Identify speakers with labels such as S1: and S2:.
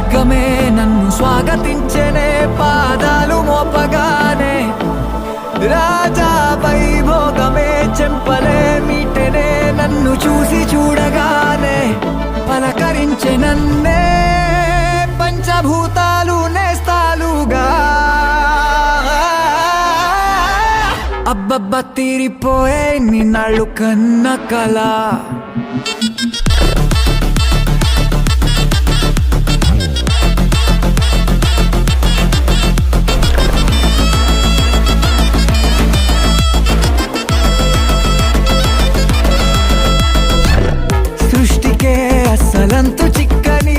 S1: స్వర్గమే నన్ను స్వాగతించనే పాదాలు మోపగానే రాజా వైభోగమే చెంపలే మీటనే నన్ను చూసి చూడగానే పలకరించే నన్నే పంచభూతాలు నేస్తాలుగా అబ్బబ్బ తీరిపోయే నిన్నాళ్ళు కన్న కళ సృష్టికే అసలంతు చిక్కని